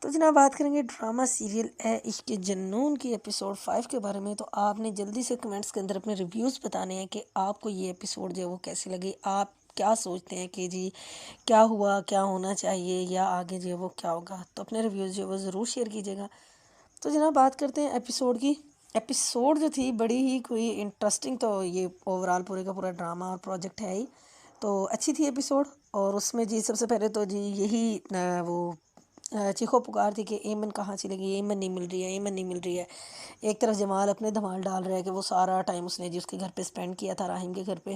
تو جناب بات کریں گے ڈرامہ سیریل اے عشق جنون کی ایپیسوڈ 5 کے بارے میں۔ تو آپ نے جلدی سے کمنٹس کے اندر اپنے ریویوز بتانے ہیں کہ آپ کو یہ ایپیسوڈ جو ہے وہ کیسی لگی، آپ کیا سوچتے ہیں کہ جی کیا ہوا، کیا ہونا چاہیے یا آگے جو ہے وہ کیا ہوگا۔ تو اپنے ریویوز جو ہے وہ ضرور شیئر کیجیے گا۔ تو جناب بات کرتے ہیں ایپیسوڈ کی۔ ایپیسوڈ جو تھی بڑی ہی کوئی انٹرسٹنگ، تو یہ اوورال پورے کا پورا ڈرامہ اور پروجیکٹ ہے ہی، تو اچھی تھی ایپیسوڈ۔ اور اس میں جی سب سے پہلے تو جی یہی وہ چیخو پکار تھی کہ ایمن کہاں چلے گئی، ایمن نہیں مل رہی ہے، ایمن نہیں مل رہی ہے۔ ایک طرف جمال اپنے دھمال ڈال رہا ہے کہ وہ سارا ٹائم اس نے جی اس کے گھر پہ اسپینڈ کیا تھا، راہم کے گھر پہ،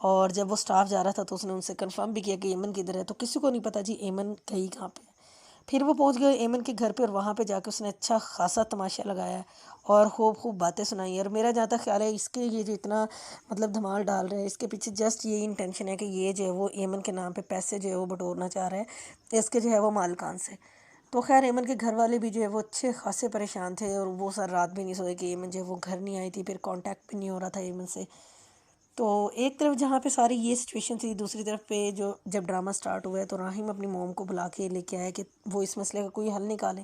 اور جب وہ سٹاف جا رہا تھا تو اس نے ان سے کنفرم بھی کیا کہ ایمن کدھر ہے، تو کسی کو نہیں پتا جی ایمن گئی کہاں پہ۔ پھر وہ پہنچ گئے ایمن کے گھر پہ اور وہاں پہ جا کے اس نے اچھا خاصا تماشا لگایا اور خوب باتیں سنائی۔ اور میرا جہاں تک خیال ہے اس کے یہ جو اتنا مطلب دھمال ڈال رہے ہیں، اس کے پیچھے جسٹ یہی انٹینشن ہے کہ یہ جو ہے وہ ایمن کے نام پہ پیسے جو ہے وہ بٹورنا چاہ رہا ہے اس کے جو ہے وہ مالکان سے۔ تو خیر ایمن کے گھر والے بھی جو ہے وہ اچھے خاصے پریشان تھے اور وہ سر رات بھی نہیں سوئے کہ ایمن جو ہے وہ گھر نہیں آئی تھی، پھر کانٹیکٹ بھی نہیں ہو رہا تھا ایمن سے۔ تو ایک طرف جہاں پہ ساری یہ سچویشن تھی، دوسری طرف پہ جو جب ڈرامہ سٹارٹ ہوا ہے تو راہم اپنی موم کو بلا کے لے کے آیا کہ وہ اس مسئلے کا کوئی حل نکالے۔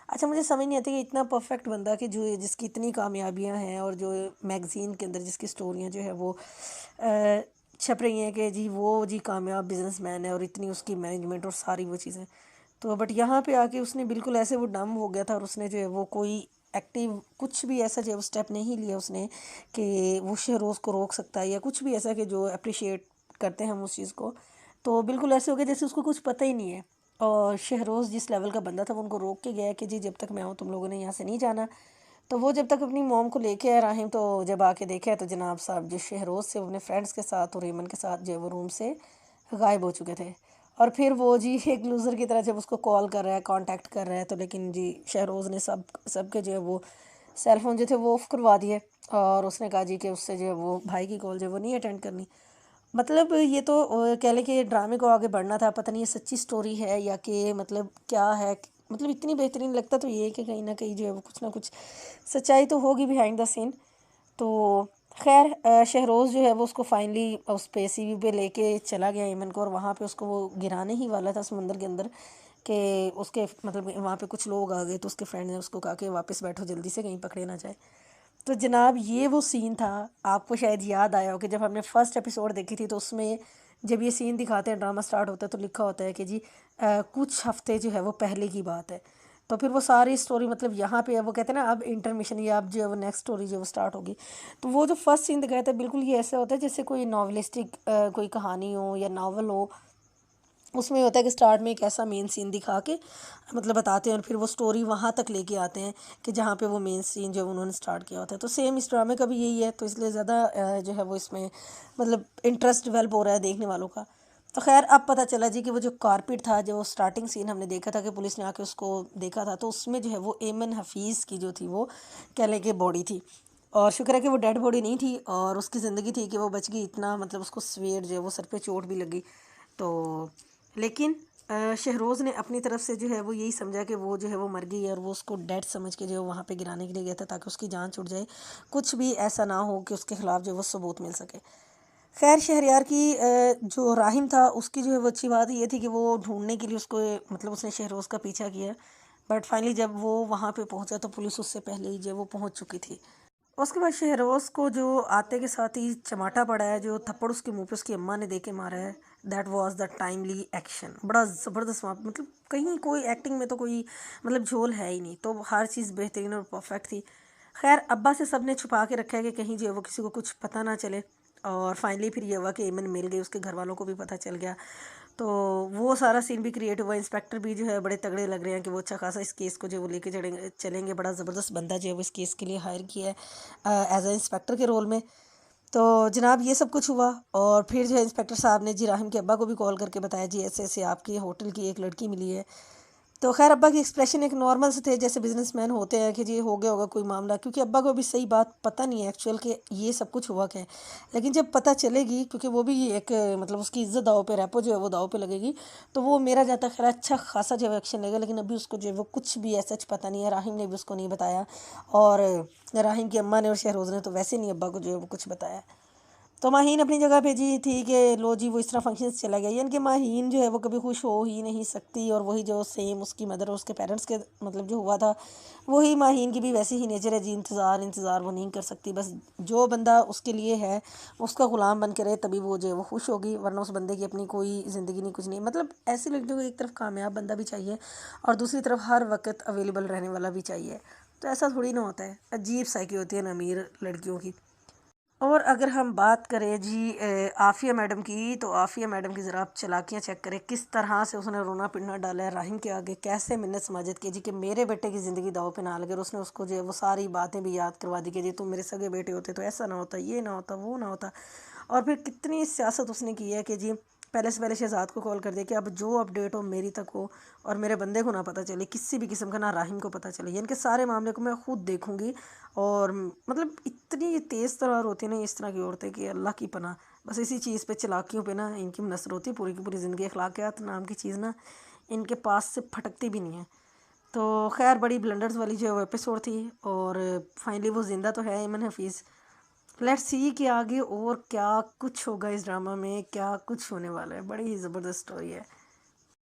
اچھا مجھے سمجھ نہیں آتی کہ اتنا پرفیکٹ بندہ کہ جو جس کی اتنی کامیابیاں ہیں اور جو میگزین کے اندر جس کی سٹوریاں جو ہے وہ چھپ رہی ہیں کہ جی وہ جی کامیاب بزنس مین ہے اور اتنی اس کی مینجمنٹ اور ساری وہ چیزیں، تو بٹ یہاں پہ آ کے اس نے بالکل ایسے وہ ڈم ہو گیا تھا اور اس نے جو ہے وہ کوئی ایکٹیو کچھ بھی ایسا جو ہے وہ اسٹیپ نہیں لیا اس نے کہ وہ شہروز کو روک سکتا ہے یا کچھ بھی ایسا کہ جو اپریشیٹ کرتے ہیں ہم اس چیز کو۔ تو بالکل ایسے ہو گیا جیسے اس کو کچھ پتہ ہی نہیں ہے، اور شہروز جس لیول کا بندہ تھا وہ ان کو روک کے گیا کہ جی جب تک میں آؤں تم لوگوں نے یہاں سے نہیں جانا۔ تو وہ جب تک اپنی موم کو لے کے آیا راہم، تو جب آ کے دیکھا تو جناب صاحب جو شہروز سے اپنے فرینڈس کے ساتھ اور ایمن کے ساتھ جو ہے وہ روم سے غائب ہو چکے تھے۔ اور پھر وہ جی ایک لوزر کی طرح جب اس کو کال کر رہا ہے، کانٹیکٹ کر رہا ہے، تو لیکن جی شہروز نے سب کے جو ہے وہ سیل فون جو تھے وہ آف کروا دیے اور اس نے کہا جی کہ اس سے جو ہے وہ بھائی کی کال جو ہے وہ نہیں اٹینڈ کرنی۔ مطلب یہ تو کہہ لیں کہ ڈرامے کو آگے بڑھنا تھا، پتہ نہیں یہ سچی سٹوری ہے یا کہ مطلب کیا ہے۔ مطلب اتنی بہترین لگتا تو یہ ہے کہ کہیں نہ کہیں جو ہے وہ کچھ نہ کچھ سچائی تو ہوگی بیہائنڈ دا سین۔ تو خیر شہروز جو ہے وہ اس کو فائنلی اس پہ سی وی پہ لے کے چلا گیا ایمن کو، اور وہاں پہ اس کو وہ گرانے ہی والا تھا سمندر کے اندر کہ اس کے مطلب وہاں پہ کچھ لوگ آ گئے تو اس کے فرینڈ نے اس کو کہا کہ واپس بیٹھو جلدی سے کہیں پکڑے نہ جائے۔ تو جناب یہ وہ سین تھا، آپ کو شاید یاد آیا ہو کہ جب ہم نے فرسٹ ایپیسوڈ دیکھی تھی تو اس میں جب یہ سین دکھاتے ہیں ڈرامہ سٹارٹ ہوتا ہے تو لکھا ہوتا ہے کہ جی کچھ ہفتے جو ہے وہ پہلے کی بات ہے۔ تو پھر وہ ساری سٹوری مطلب یہاں پہ وہ کہتے ہیں نا اب انٹرمیشن یا اب جو ہے وہ نیکسٹ سٹوری جو ہے وہ سٹارٹ ہوگی۔ تو وہ جو فرسٹ سین دکھایا تھا بالکل یہ ایسا ہوتا ہے جیسے کوئی ناولسٹک کوئی کہانی ہو یا ناول ہو، اس میں ہوتا ہے کہ سٹارٹ میں ایک ایسا مین سین دکھا کے مطلب بتاتے ہیں اور پھر وہ سٹوری وہاں تک لے کے آتے ہیں کہ جہاں پہ وہ مین سین جو انہوں نے سٹارٹ کیا ہوتا ہے۔ تو سیم اس ڈرامے کا بھی یہی ہے، تو اس لیے زیادہ جو ہے وہ اس میں مطلب انٹرسٹ ڈیولپ ہو رہا ہے دیکھنے والوں کا۔ تو خیر اب پتہ چلا جی کہ وہ جو کارپیٹ تھا، جو سٹارٹنگ سین ہم نے دیکھا تھا کہ پولیس نے آ کے اس کو دیکھا تھا، تو اس میں جو ہے وہ ایمن حفیظ کی جو تھی وہ کہہ لیں کہ باڈی تھی، اور شکر ہے کہ وہ ڈیڈ باڈی نہیں تھی اور اس کی زندگی تھی کہ وہ بچ گئی۔ اتنا مطلب اس کو سویئر جو ہے وہ سر پہ چوٹ بھی لگی، تو لیکن شہروز نے اپنی طرف سے جو ہے وہ یہی سمجھا کہ وہ جو ہے وہ مر گئی ہے اور وہ اس کو ڈیڈ سمجھ کے جو ہے وہاں پہ گرانے کے لیے گیا تھا تاکہ اس کی جان چھوٹ جائے، کچھ بھی ایسا نہ ہو کہ اس کے خلاف جو ہے وہ ثبوت مل سکے۔ خیر شہریار کی جو راہم تھا اس کی جو ہے وہ اچھی بات یہ تھی کہ وہ ڈھونڈنے کے لیے اس کو مطلب اس نے شہروز کا پیچھا کیا، بٹ فائنلی جب وہ وہاں پہ پہنچا تو پولیس اس سے پہلے ہی جو ہے وہ پہنچ چکی تھی۔ اس کے بعد شہروز کو جو آتے کے ساتھ ہی چماٹا پڑا ہے، جو تھپڑ اس کے منہ پہ اس کی اماں نے دے کے مارا ہے، that was the timely action, بڑا زبردست مطلب کہیں کوئی ایکٹنگ میں تو کوئی مطلب جھول ہے ہی نہیں، تو ہر چیز بہترین اور پرفیکٹ تھی۔ خیر ابا سے سب نے چھپا کے رکھا ہے کہ کہیں جو ہے وہ کسی کو کچھ پتہ نہ چلے، اور فائنلی پھر یہ ہوا کہ ایمن مل گئی، اس کے گھر والوں کو بھی پتہ چل گیا، تو وہ سارا سین بھی کریٹ ہوا۔ انسپیکٹر بھی جو ہے بڑے تگڑے لگ رہے ہیں کہ وہ اچھا خاصا اس کیس کو جو وہ لے کے چلیں گے، بڑا زبردست بندہ جو ہے وہ اس کیس کے لیے ہائر کیا ہے ایز اے انسپیکٹر کے رول میں۔ تو جناب یہ سب کچھ ہوا اور پھر جو ہے انسپیکٹر صاحب نے جی راہم کے ابا کو بھی کال کر کے بتایا جی ایسے ایسے آپ کے ہوٹل کی ایک لڑکی ملی ہے۔ تو خیر ابا کی ایکسپریشن ایک نارمل سے تھے جیسے بزنس مین ہوتے ہیں کہ جی ہو گیا ہوگا کوئی معاملہ، کیونکہ ابا کو بھی صحیح بات پتہ نہیں ہے ایکچوئل کہ یہ سب کچھ ہوا کیا ہے، لیکن جب پتہ چلے گی کیونکہ وہ بھی ایک مطلب اس کی عزت داؤ پہ ریپو جو ہے وہ داؤ پہ لگے گی، تو وہ میرا جاتا خیر اچھا خاصا جو ہے ایکشن لے گا، لیکن ابھی اس کو جو ہے وہ کچھ بھی ایسا پتہ نہیں ہے، راہم نے بھی اس کو نہیں بتایا اور راہم کی اماں نے اور شہروز نے تو ویسے نہیں ابا کو جو ہے وہ کچھ بتایا۔ تو ماہین اپنی جگہ پہ جی تھی کہ لو جی وہ اس طرح فنکشنز چلا گیا، یعنی کہ ماہین جو ہے وہ کبھی خوش ہو ہی نہیں سکتی، اور وہی جو سیم اس کی مدر اور اس کے پیرنٹس کے مطلب جو ہوا تھا وہی ماہین کی بھی ویسی ہی نیچر ہے جی، انتظار وہ نہیں کر سکتی، بس جو بندہ اس کے لیے ہے اس کا غلام بن کے رہے تبھی وہ جو ہے وہ خوش ہوگی، ورنہ اس بندے کی اپنی کوئی زندگی نہیں، کچھ نہیں۔ مطلب ایسی لڑکیوں کو ایک طرف کامیاب بندہ بھی چاہیے اور دوسری طرف ہر وقت اویلیبل رہنے والا بھی چاہیے، تو ایسا تھوڑی نہ ہوتا ہے، عجیب سائیکی ہوتی ہے نا امیر لڑکیوں کی۔ اور اگر ہم بات کریں جی عافیہ میڈم کی، تو عافیہ میڈم کی ذرا آپ چلاکیاں چیک کریں، کس طرح سے اس نے رونا پٹنا ڈالا ہے راہم کے آگے، کیسے منت سماجت کی جی کہ میرے بیٹے کی زندگی داؤ پہ نہ لگے، اور اس نے اس کو جو ہے وہ ساری باتیں بھی یاد کروا دی کہ جی تم میرے سگے بیٹے ہوتے تو ایسا نہ ہوتا، یہ نہ ہوتا، وہ نہ ہوتا، اور پھر کتنی سیاست اس نے کی ہے کہ جی پہلے سے پہلے شہزاد کو کال کر دیا کہ اب جو اپڈیٹ ہو میری تک ہو اور میرے بندے کو نہ پتہ چلے، کسی بھی قسم کا، نہ راہم کو پتہ چلے، یعنی کہ سارے معاملے کو میں خود دیکھوں گی، اور مطلب اتنی تیز ترار ہوتی ہے نا اس طرح کی عورتیں کہ اللہ کی پناہ، بس اسی چیز پہ چلاکیوں پہ نا ان کی منحصر ہوتی ہے پوری کی پوری زندگی، اخلاقیات نام کی چیز نا ان کے پاس سے پھٹکتی بھی نہیں ہے۔ تو خیر بڑی بلنڈرز والی جو ایپیسوڈ تھی، اور فائنلی وہ زندہ تو ہے ایمن حفیظ، لیٹس سی کہ آگے اور کیا کچھ ہوگا اس ڈرامہ میں، کیا کچھ ہونے والا ہے، بڑی ہی زبردست سٹوری ہے۔